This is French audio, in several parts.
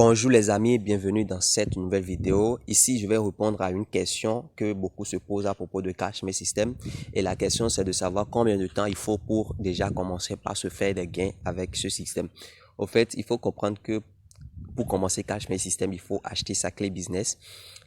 Bonjour les amis, bienvenue dans cette nouvelle vidéo. Ici, je vais répondre à une question que beaucoup se posent à propos de Cashmere System. Et la question, c'est de savoir combien de temps il faut pour déjà commencer par se faire des gains avec ce système. Au fait, il faut comprendre que pour commencer Cashmere System, il faut acheter sa clé business.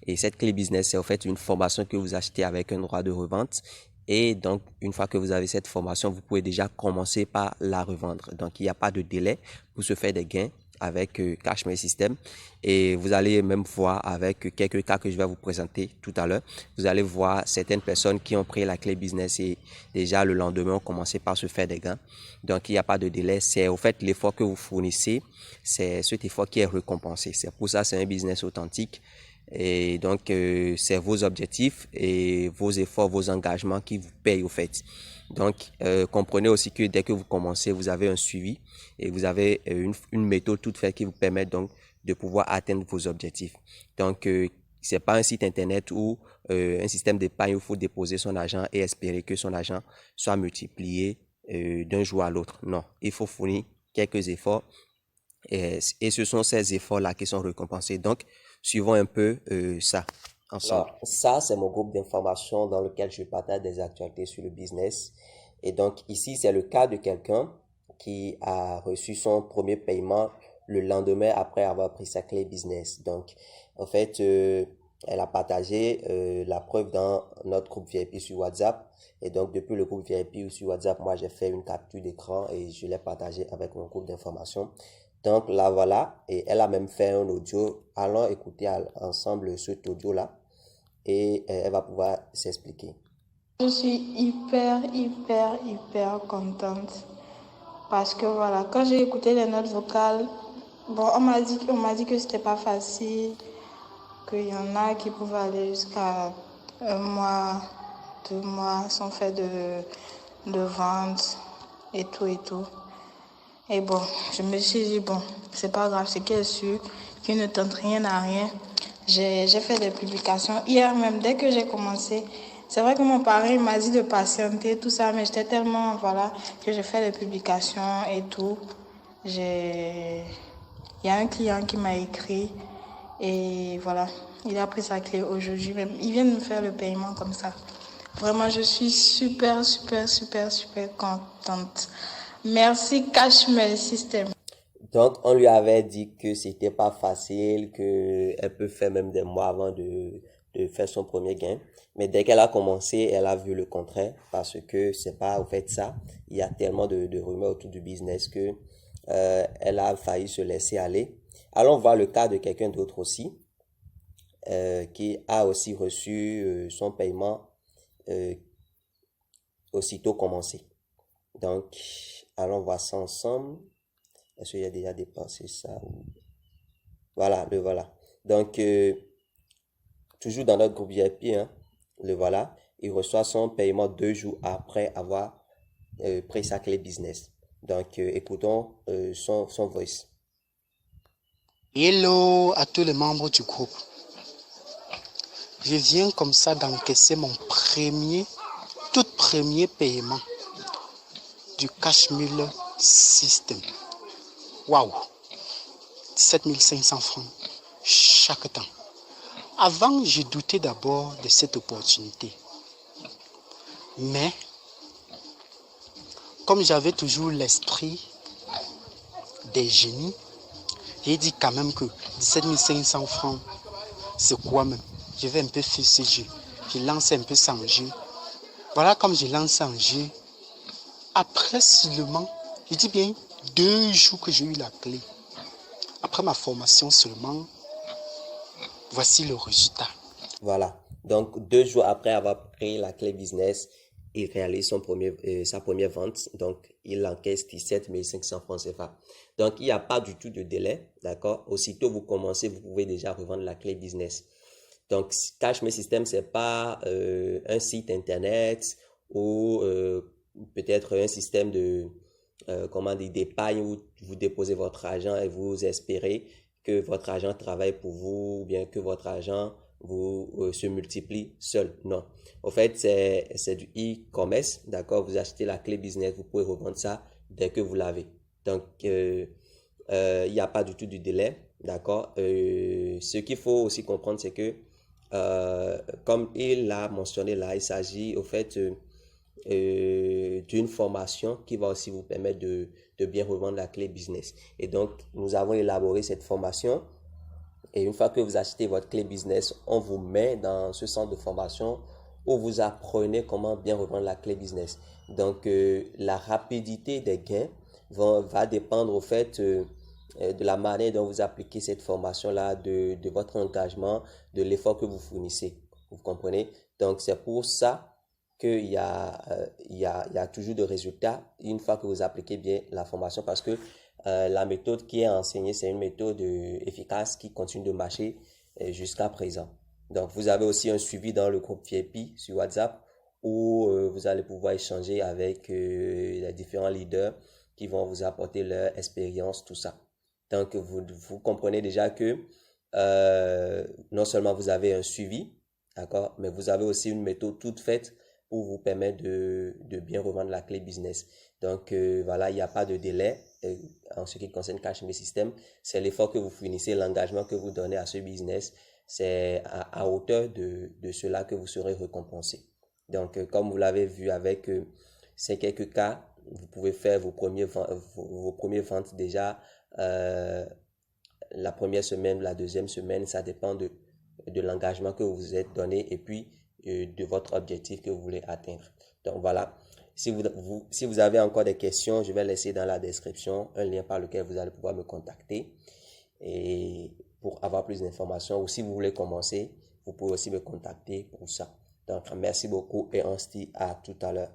Et cette clé business, c'est au fait une formation que vous achetez avec un droit de revente. Et donc, une fois que vous avez cette formation, vous pouvez déjà commencer par la revendre. Donc, il n'y a pas de délai pour se faire des gains avec Cashmere System. Et vous allez même voir avec quelques cas que je vais vous présenter tout à l'heure. Vous allez voir certaines personnes qui ont pris la clé business et déjà le lendemain ont commencé par se faire des gains. Donc, il n'y a pas de délai. C'est au fait l'effort que vous fournissez, c'est cet effort qui est récompensé. C'est pour ça c'est un business authentique. Et donc, c'est vos objectifs et vos efforts, vos engagements qui vous payent au fait. Donc, comprenez aussi que dès que vous commencez, vous avez un suivi et vous avez une méthode toute faite qui vous permet donc de pouvoir atteindre vos objectifs. Donc, c'est pas un site internet ou un système d'épargne où il faut déposer son argent et espérer que son argent soit multiplié d'un jour à l'autre. Non, il faut fournir quelques efforts et ce sont ces efforts-là qui sont récompensés. Donc, suivons un peu ça ensemble. Alors, ça, c'est mon groupe d'information dans lequel je partage des actualités sur le business. Et donc, ici, c'est le cas de quelqu'un qui a reçu son premier paiement le lendemain après avoir pris sa clé business. Donc, en fait, elle a partagé la preuve dans notre groupe VIP sur WhatsApp. Et donc, depuis le groupe VIP sur WhatsApp, moi, j'ai fait une capture d'écran et je l'ai partagé avec mon groupe d'information. Donc, là, voilà. Et elle a même fait un audio. Allons écouter ensemble cet audio-là. Et elle va pouvoir s'expliquer. Je suis hyper contente. Parce que voilà, quand j'ai écouté les notes vocales, bon, on m'a dit que c'était pas facile, qu'il y en a qui pouvaient aller jusqu'à un mois, 2 mois sans faire de vente et tout. Et bon, je me suis dit, bon, c'est pas grave, c'est qu'elle est sûre, qu'il ne tente rien à rien. J'ai fait des publications. Hier même, dès que j'ai commencé, c'est vrai que mon parrain m'a dit de patienter, tout ça, mais j'étais tellement, voilà, que j'ai fait des publications et tout. Il y a un client qui m'a écrit et voilà, il a pris sa clé aujourd'hui même. Il vient de me faire le paiement comme ça. Vraiment, je suis super contente. Merci Cashmere System. Donc, on lui avait dit que c'était pas facile, que elle peut faire même des mois avant de faire son premier gain. Mais dès qu'elle a commencé, elle a vu le contraire parce que c'est pas au fait ça. Il y a tellement de rumeurs autour du business que elle a failli se laisser aller. Allons voir le cas de quelqu'un d'autre aussi qui a aussi reçu son paiement euh, aussitôt commencé. Donc, allons voir ça ensemble. Est-ce qu'il y a déjà dépensé ça? Voilà, le voilà. Donc, toujours dans notre groupe VIP, hein, le voilà. Il reçoit son paiement 2 jours après avoir pris sa clé business. Donc, écoutons son voice. Hello à tous les membres du groupe. Je viens comme ça d'encaisser mon tout premier paiement du Cashmere System. Waouh! 17 500 francs chaque temps. Avant, j'ai douté d'abord de cette opportunité. Mais, comme j'avais toujours l'esprit des génies, j'ai dit quand même que 17 500 francs, c'est quoi même? Je vais un peu faire ce jeu. Je lance un peu ça en jeu. Voilà comme je lance en jeu. Après seulement, je dis bien 2 jours que j'ai eu la clé. Après ma formation seulement, voici le résultat. Voilà. Donc, 2 jours après avoir pris la clé business, il réalise sa première vente. Donc, il encaisse 17 500 francs CFA. Donc, il n'y a pas du tout de délai. D'accord? Aussitôt vous commencez, vous pouvez déjà revendre la clé business. Donc, Cashmere System, c'est pas un site internet ou peut-être un système d'épargne où vous déposez votre argent et vous espérez que votre argent travaille pour vous ou bien que votre argent se multiplie seul. Non. En fait, c'est du e-commerce. D'accord? Vous achetez la clé business, vous pouvez revendre ça dès que vous l'avez. Donc, il n'y a pas du tout de délai. D'accord? Ce qu'il faut aussi comprendre, c'est que, comme il l'a mentionné là, il s'agit au fait d'une formation qui va aussi vous permettre de bien revendre la clé business. Et donc, nous avons élaboré cette formation. Et une fois que vous achetez votre clé business, on vous met dans ce centre de formation où vous apprenez comment bien revendre la clé business. Donc, la rapidité des gains va dépendre au fait de la manière dont vous appliquez cette formation-là, de votre engagement, de l'effort que vous fournissez. Vous comprenez? Donc, c'est pour ça qu'il y a toujours de résultats une fois que vous appliquez bien la formation parce que la méthode qui est enseignée, c'est une méthode efficace qui continue de marcher jusqu'à présent. Donc, vous avez aussi un suivi dans le groupe VIP sur WhatsApp où vous allez pouvoir échanger avec les différents leaders qui vont vous apporter leur expérience, tout ça. Donc, vous comprenez déjà que non seulement vous avez un suivi, d'accord, mais vous avez aussi une méthode toute faite pour vous permettre de bien revendre la clé business. Donc, voilà, il n'y a pas de délai en ce qui concerne Cash Me System. C'est l'effort que vous fournissez, l'engagement que vous donnez à ce business. C'est à hauteur de cela que vous serez récompensé. Donc, comme vous l'avez vu avec ces quelques cas, vous pouvez faire vos premières ventes déjà la première semaine, la deuxième semaine. Ça dépend de l'engagement que vous vous êtes donné et puis de votre objectif que vous voulez atteindre. Donc, voilà. Si vous avez encore des questions, je vais laisser dans la description un lien par lequel vous allez pouvoir me contacter et pour avoir plus d'informations. Ou si vous voulez commencer, vous pouvez aussi me contacter pour ça. Donc, merci beaucoup et on se dit à tout à l'heure.